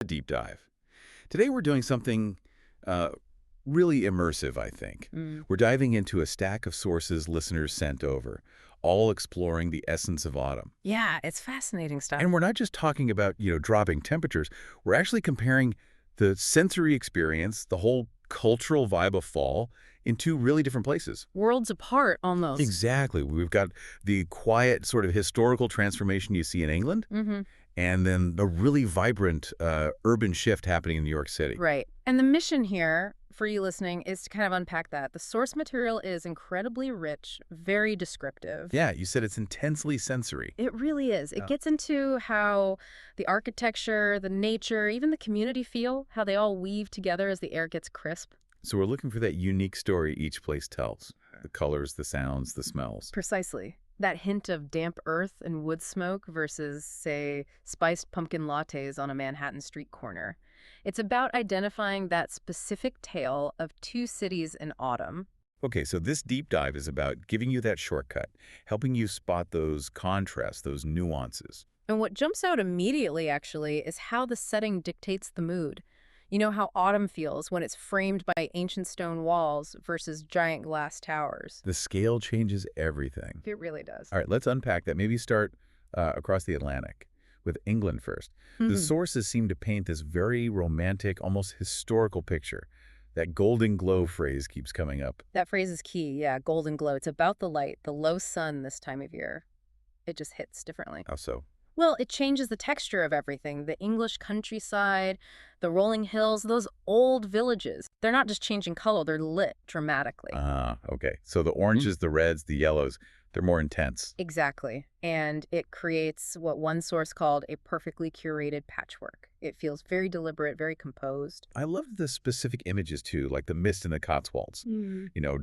deep dive. Today we're doing something uh, really immersive, I think. We're diving into a stack of sources listeners sent over, all exploring the essence of autumn. Yeah, it's fascinating stuff. And we're not just talking about, dropping temperatures. We're actually comparing the sensory experience, the whole cultural vibe of fall, in two really different places. Worlds apart, almost. Exactly. We've got the quiet sort of historical transformation you see in England, and then the really vibrant urban shift happening in New York City. Right. And the mission here, for you listening, is to kind of unpack that. The source material is incredibly rich, very descriptive. Yeah, you said it's intensely sensory. It really is. It gets into how the architecture, the nature, even the community feel, how they all weave together as the air gets crisp. So we're looking for that unique story each place tells. The colors, the sounds, the smells. Precisely. That hint of damp earth and wood smoke versus, say, spiced pumpkin lattes on a Manhattan street corner. It's about identifying that specific tale of two cities in autumn. Okay, so this deep dive is about giving you that shortcut, helping you spot those contrasts, those nuances. And what jumps out immediately, actually, is how the setting dictates the mood. You know how autumn feels when it's framed by ancient stone walls versus giant glass towers. The scale changes everything. It really does. All right, let's unpack that. Maybe start across the Atlantic with England first. The sources seem to paint this very romantic, almost historical picture. That golden glow phrase keeps coming up. That phrase is key, yeah, golden glow. It's about the light, the low sun this time of year. It just hits differently. How so? Well, it changes the texture of everything. The English countryside, the rolling hills, those old villages. They're not just changing color, they're lit dramatically. Okay. So the oranges, the reds, the yellows, they're more intense. Exactly. And it creates what one source called a perfectly curated patchwork. It feels very deliberate, very composed. I love the specific images too, like the mist in the Cotswolds.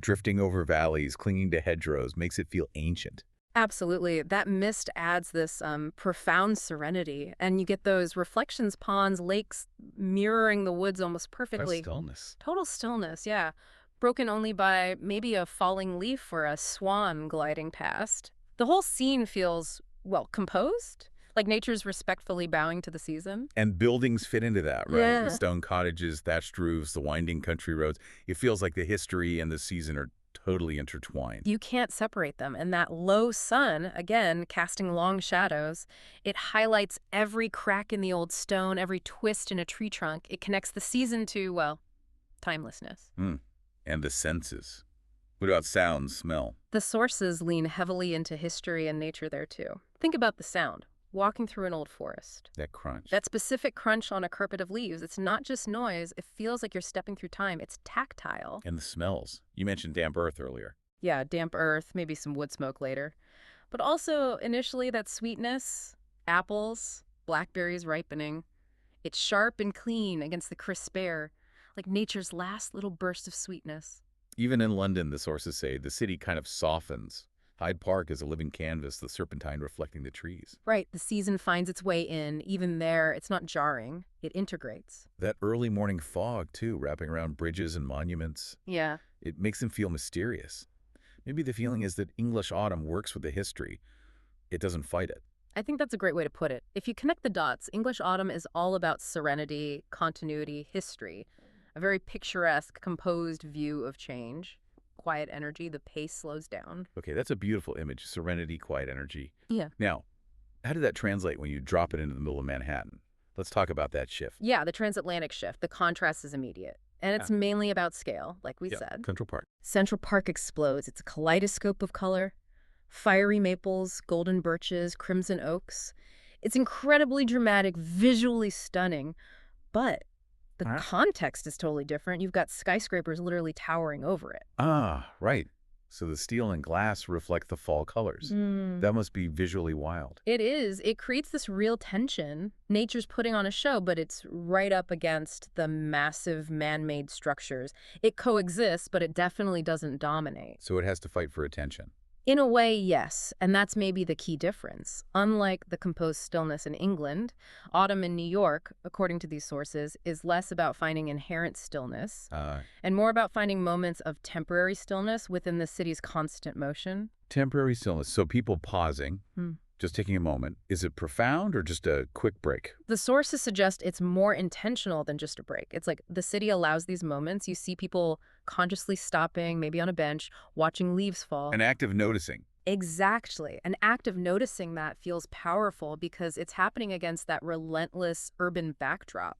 Drifting over valleys, clinging to hedgerows, makes it feel ancient. Absolutely. That mist adds this profound serenity, and you get those reflections, ponds, lakes mirroring the woods almost perfectly. Stillness. Total stillness, yeah. Broken only by maybe a falling leaf or a swan gliding past. The whole scene feels, well, composed, like nature's respectfully bowing to the season. And buildings fit into that, right? Yeah. The stone cottages, thatched roofs, the winding country roads. It feels like the history and the season are totally intertwined. You can't separate them. And that low sun, again, casting long shadows, it highlights every crack in the old stone, every twist in a tree trunk. It connects the season to, well, timelessness. And the senses. What about sound, smell? The sources lean heavily into history and nature there, too. Think about the sound. Walking through an old forest. That crunch. That specific crunch on a carpet of leaves, it's not just noise. It feels like you're stepping through time. It's tactile. And the smells. You mentioned damp earth earlier. Yeah, damp earth, maybe some wood smoke later. But also, initially, that sweetness, apples, blackberries ripening. It's sharp and clean against the crisp air, like nature's last little burst of sweetness. Even in London, the sources say, the city kind of softens. Hyde Park is a living canvas, the serpentine reflecting the trees. Right, the season finds its way in. Even there, it's not jarring. It integrates. That early morning fog, too, wrapping around bridges and monuments. Yeah. It makes them feel mysterious. Maybe the feeling is that English autumn works with the history. It doesn't fight it. I think that's a great way to put it. If you connect the dots, English autumn is all about serenity, continuity, history. A very picturesque, composed view of change. Quiet energy, the pace slows down. Okay, that's a beautiful image. Serenity, quiet energy. Yeah. Now, how did that translate when you drop it into the middle of Manhattan? Let's talk about that shift. Yeah, the transatlantic shift. The contrast is immediate. And it's mainly about scale, like we said. Central Park. Central Park explodes. It's a kaleidoscope of color. Fiery maples, golden birches, crimson oaks. It's incredibly dramatic, visually stunning. But the context is totally different. You've got skyscrapers literally towering over it. Right. So the steel and glass reflect the fall colors. That must be visually wild. It is. It creates this real tension. Nature's putting on a show, but it's right up against the massive man-made structures. It coexists, but it definitely doesn't dominate. So it has to fight for attention. In a way, yes, and that's maybe the key difference. Unlike the composed stillness in England, autumn in New York, according to these sources, is less about finding inherent stillness and more about finding moments of temporary stillness within the city's constant motion. Temporary stillness, so people pausing, just taking a moment, is it profound or just a quick break? The sources suggest it's more intentional than just a break. It's like the city allows these moments. You see people consciously stopping, maybe on a bench, watching leaves fall. An act of noticing. Exactly. An act of noticing that feels powerful because it's happening against that relentless urban backdrop.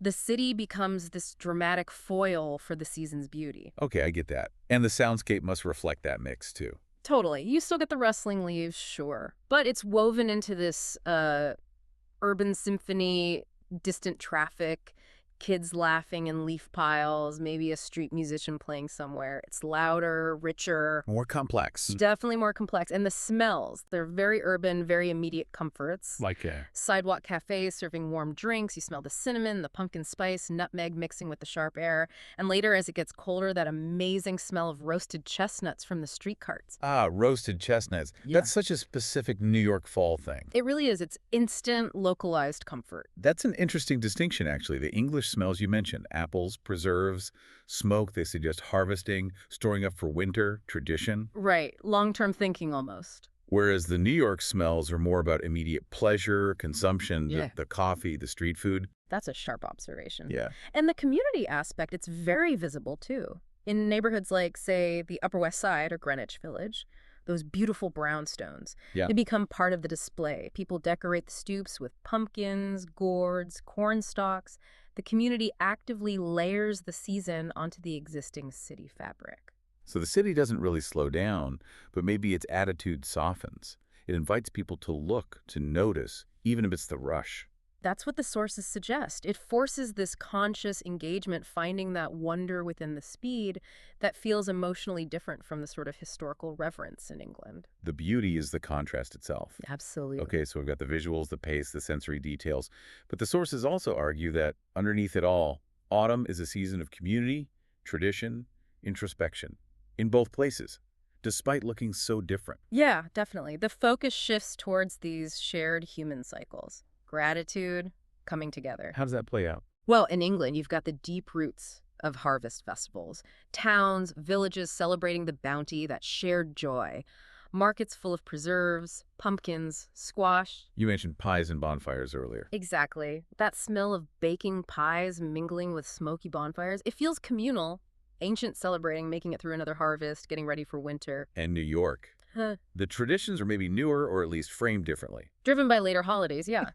The city becomes this dramatic foil for the season's beauty. Okay, I get that. And the soundscape must reflect that mix, too. Totally. You still get the rustling leaves, sure. But it's woven into this urban symphony, distant traffic, kids laughing in leaf piles, maybe a street musician playing somewhere. It's louder, richer. More complex. Definitely more complex. And the smells, they're very urban, very immediate comforts. Like a... Sidewalk cafes serving warm drinks. You smell the cinnamon, the pumpkin spice, nutmeg mixing with the sharp air. And later, as it gets colder, that amazing smell of roasted chestnuts from the street carts. Ah, roasted chestnuts. Yeah. That's such a specific New York fall thing. It really is. It's instant, localized comfort. That's an interesting distinction, actually. The English smells you mentioned, apples, preserves, smoke, they suggest harvesting, storing up for winter, tradition. Right. Long-term thinking almost. Whereas the New York smells are more about immediate pleasure, consumption, Yeah. the coffee, the street food. That's a sharp observation. Yeah. And the community aspect, it's very visible too. In neighborhoods like, say, the Upper West Side or Greenwich Village, those beautiful brownstones, Yeah. they become part of the display. People decorate the stoops with pumpkins, gourds, corn stalks. The community actively layers the season onto the existing city fabric. So the city doesn't really slow down, but maybe its attitude softens. It invites people to look, to notice, even amidst the rush. That's what the sources suggest. It forces this conscious engagement, finding that wonder within the speed that feels emotionally different from the sort of historical reverence in England. The beauty is the contrast itself. Absolutely. Okay, so we've got the visuals, the pace, the sensory details. But the sources also argue that underneath it all, autumn is a season of community, tradition, introspection, in both places, despite looking so different. Yeah, definitely. The focus shifts towards these shared human cycles. Gratitude, coming together. How does that play out? Well, in England, you've got the deep roots of harvest festivals. Towns, villages celebrating the bounty, that shared joy. Markets full of preserves, pumpkins, squash. You mentioned pies and bonfires earlier. Exactly. That smell of baking pies mingling with smoky bonfires. It feels communal. Ancient celebrating, making it through another harvest, getting ready for winter. And New York. Huh. The traditions are maybe newer or at least framed differently. Driven by later holidays, yeah.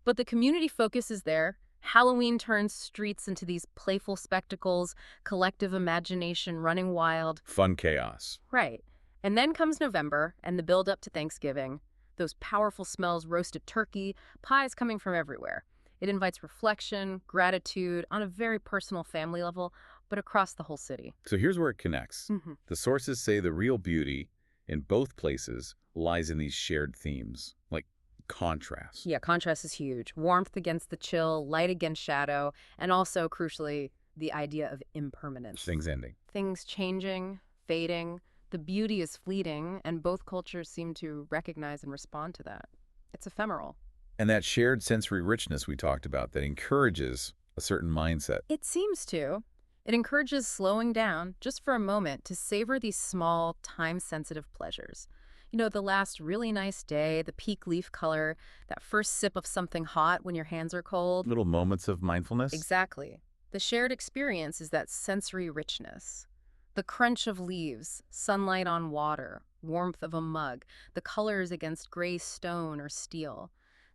But the community focus is there. Halloween turns streets into these playful spectacles, collective imagination running wild. Fun chaos. Right. And then comes November and the build up to Thanksgiving. Those powerful smells, roasted turkey, pies coming from everywhere. It invites reflection, gratitude on a very personal family level, but across the whole city. So here's where it connects. Mm-hmm. The sources say the real beauty in both places lies in these shared themes, like contrast. Yeah, contrast is huge. Warmth against the chill, light against shadow, and also, crucially, the idea of impermanence. Things ending. Things changing, fading. The beauty is fleeting, and both cultures seem to recognize and respond to that. It's ephemeral. And that shared sensory richness we talked about that encourages a certain mindset. It seems to. It encourages slowing down just for a moment to savor these small, time-sensitive pleasures. You know, the last really nice day, the peak leaf color, that first sip of something hot when your hands are cold. Little moments of mindfulness. Exactly. The shared experience is that sensory richness. The crunch of leaves, sunlight on water, warmth of a mug, the colors against gray stone or steel.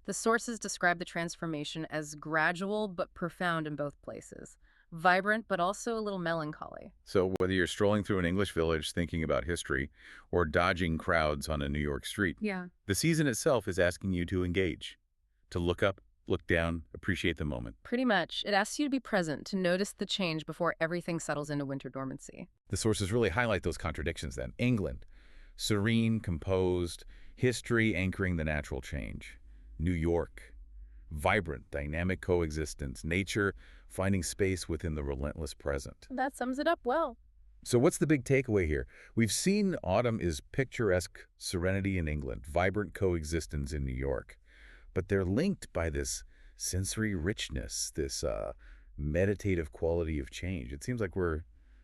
The sources describe the transformation as gradual but profound in both places. Vibrant, but also a little melancholy. So whether you're strolling through an English village thinking about history or dodging crowds on a New York street, Yeah. the season itself is asking you to engage, to look up, look down, appreciate the moment. Pretty much. It asks you to be present, to notice the change before everything settles into winter dormancy. The sources really highlight those contradictions then. England, serene, composed, history anchoring the natural change. New York, vibrant, dynamic coexistence, nature finding space within the relentless present. That sums it up well. So what's the big takeaway here? We've seen autumn is picturesque serenity in England, vibrant coexistence in New York, but they're linked by this sensory richness, this meditative quality of change. It seems like we're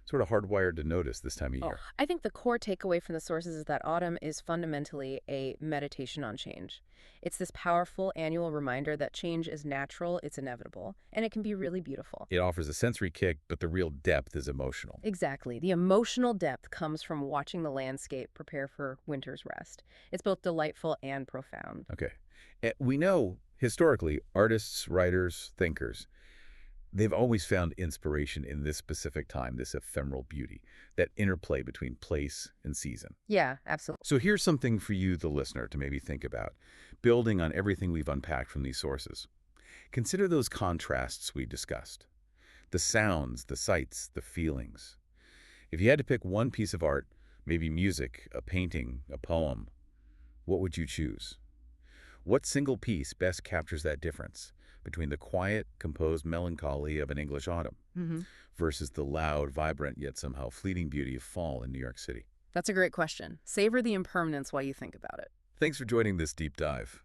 sort of hardwired to notice this time of Oh, year? I think the core takeaway from the sources is that autumn is fundamentally a meditation on change. It's this powerful annual reminder that change is natural, it's inevitable, and it can be really beautiful. It offers a sensory kick, but the real depth is emotional. Exactly. The emotional depth comes from watching the landscape prepare for winter's rest. It's both delightful and profound. Okay. We know, historically, artists, writers, thinkers, they've always found inspiration in this specific time, this ephemeral beauty, that interplay between place and season. Yeah, absolutely. So here's something for you, the listener, to maybe think about, building on everything we've unpacked from these sources. Consider those contrasts we discussed. The sounds, the sights, the feelings. If you had to pick one piece of art, maybe music, a painting, a poem, what would you choose? What single piece best captures that difference between the quiet, composed melancholy of an English autumn Hmm. versus the loud, vibrant, yet somehow fleeting beauty of fall in New York City? That's a great question. Savor the impermanence while you think about it. Thanks for joining this deep dive.